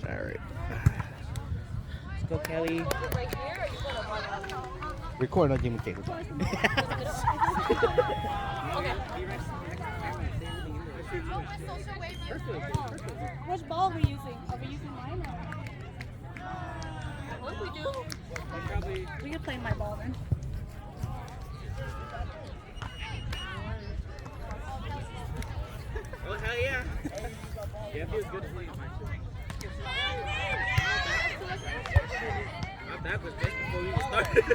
All right. Let's go, Kelly. Record on Jimmy Cake. Which ball are we using? Are we using mine or? What we do? We can play my ball then. Oh, hell yeah. Yeah, it feels good to see you, my back was just before we even started. You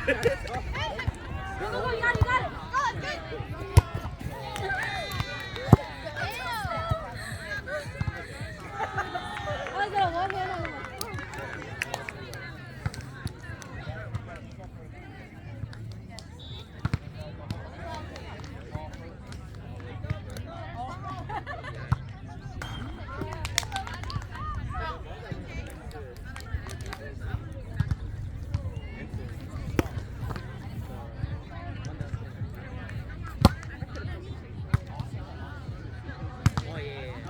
got it, you got it. Oh, good. I got one hand on the Oh, yeah.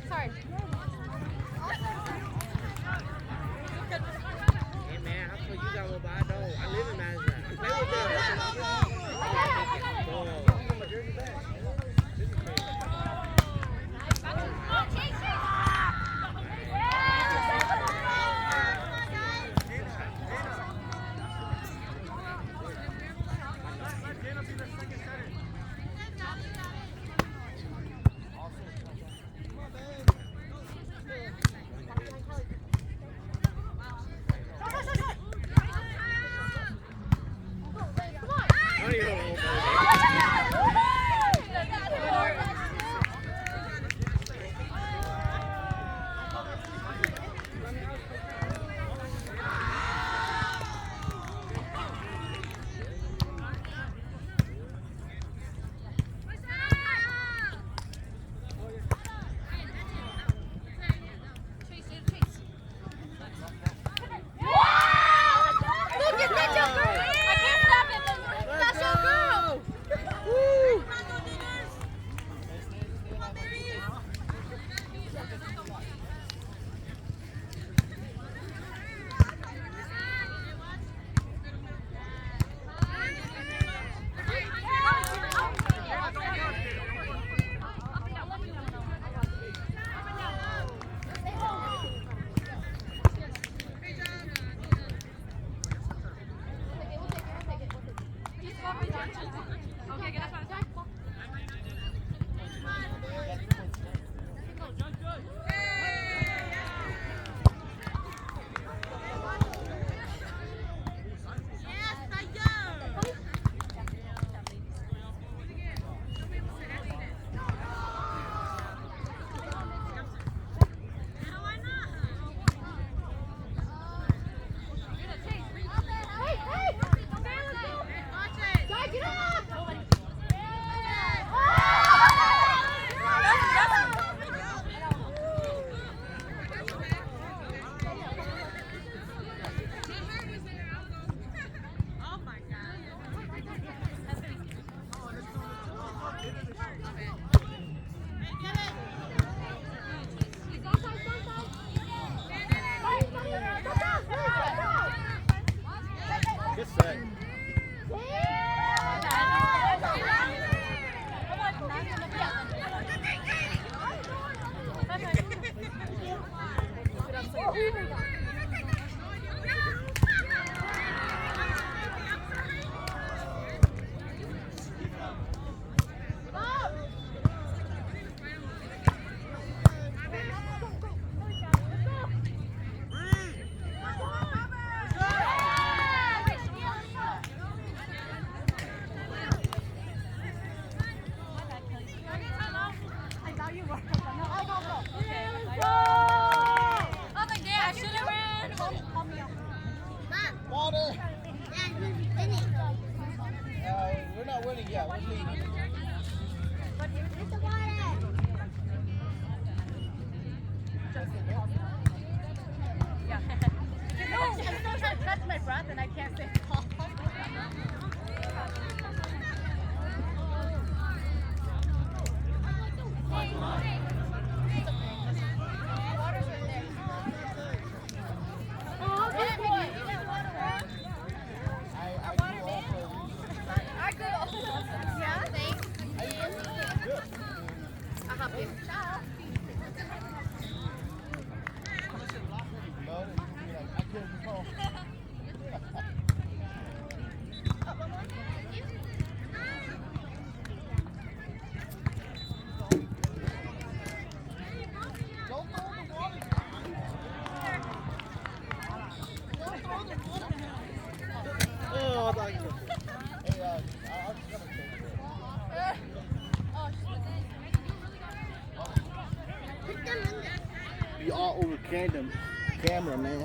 Sorry. Hey, man, how come you got one, but I don't? I live in Madison. I play with Yeah. No, I'm still trying to catch my breath and I can't say call. Oh, I thought you You all over camera, man.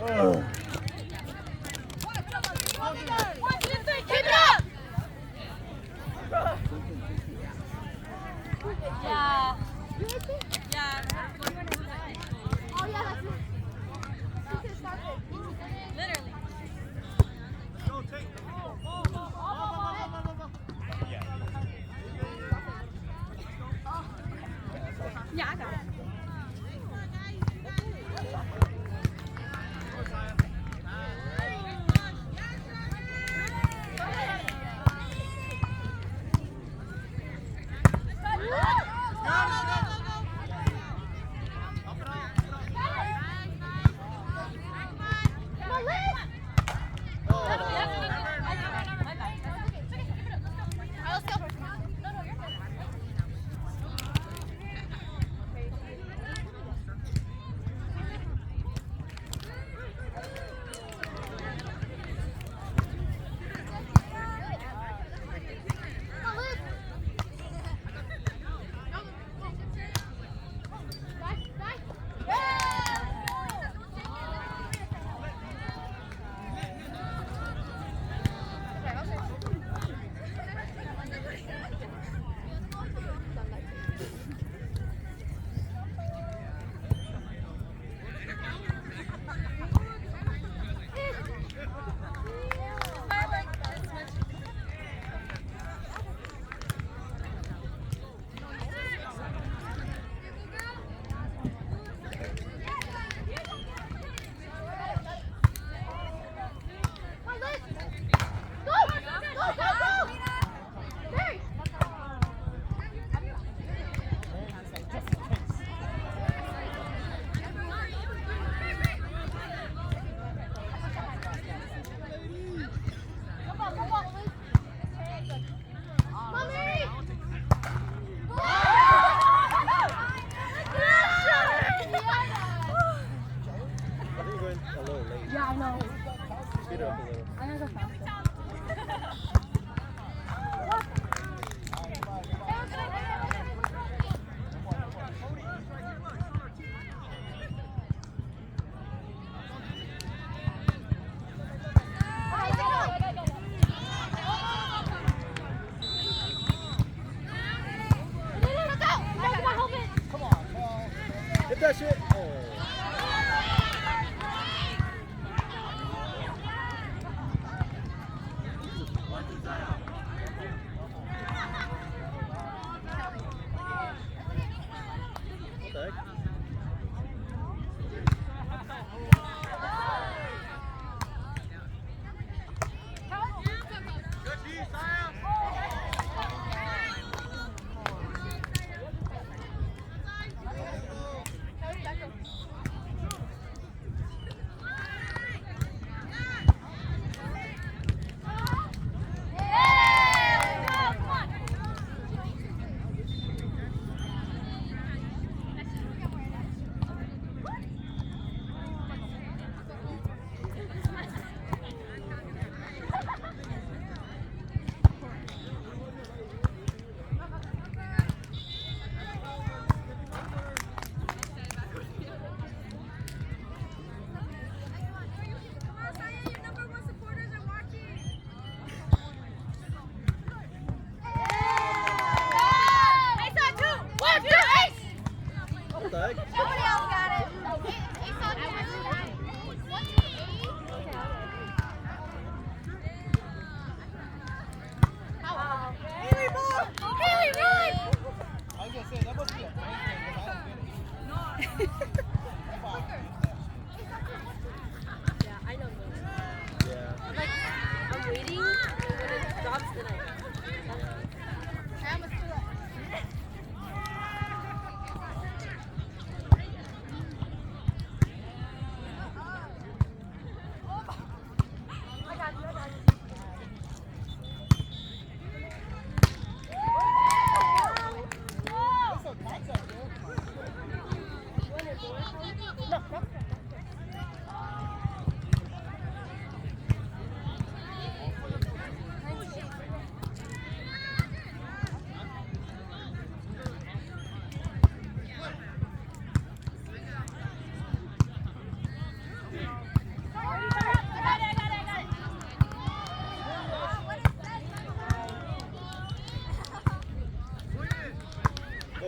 Ugh. Keep it up! Yeah. Yeah. Oh, yeah, that's me. Literally. Yeah, I got it. Yeah, I know. speed it up a little. I'm gonna go faster. Hit that shit. Oh. What the heck?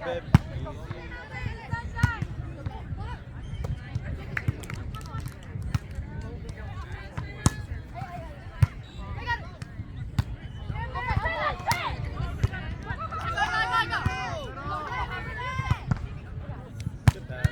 babe. Good pass.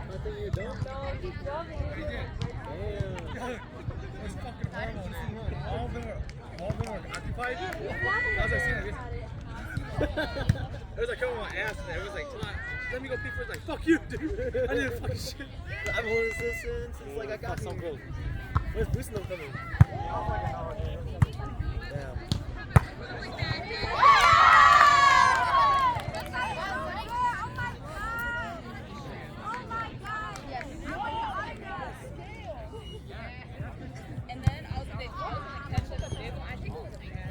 Nothing you don't know. Damn. Occupied? How's I seen it? It was like coming on my ass and it was like, come on, let me go pee first. Like, fuck you, dude. I did fucking shit. I've been holding this since it's like I got so close. Where's Boosting them coming? Damn. And then I was gonna catch like a big one. I think it was a big one.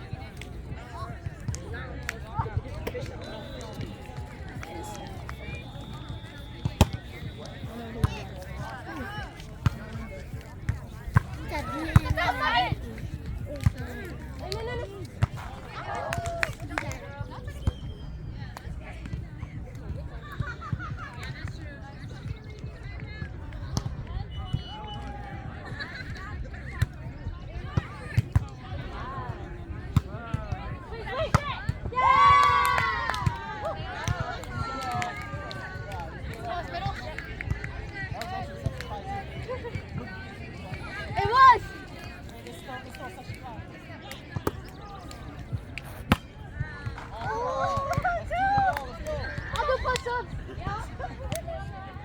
It was! I'll do push-ups.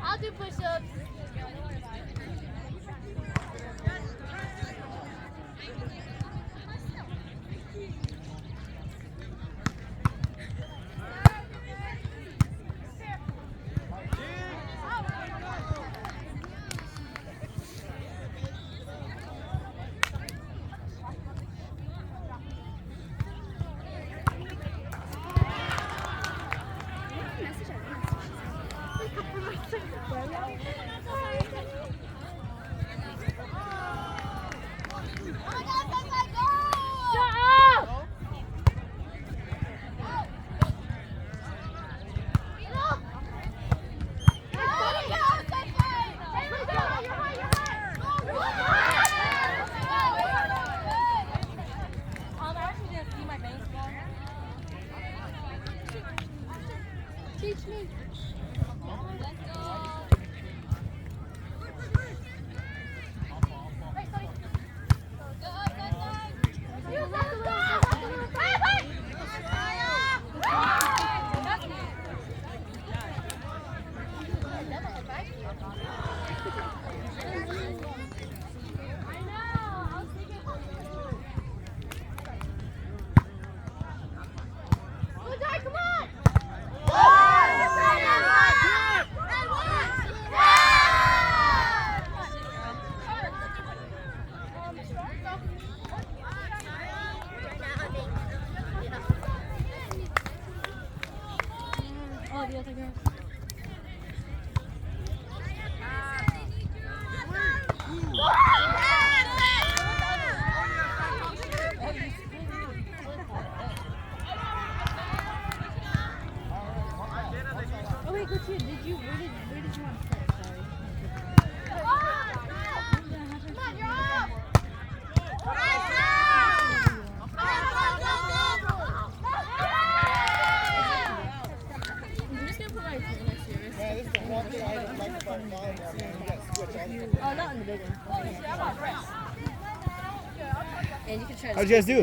I'll do push-ups. Teach me. Come on! Oh, the other girl. Oh wait, Gautier, where did you want to start? Sorry. Come on, you're up! I'm just gonna put my phone next to yours. Man, this is the one thing I don't like about mine. You got switch on. Oh, not in the big one. And you can try to How'd you guys do?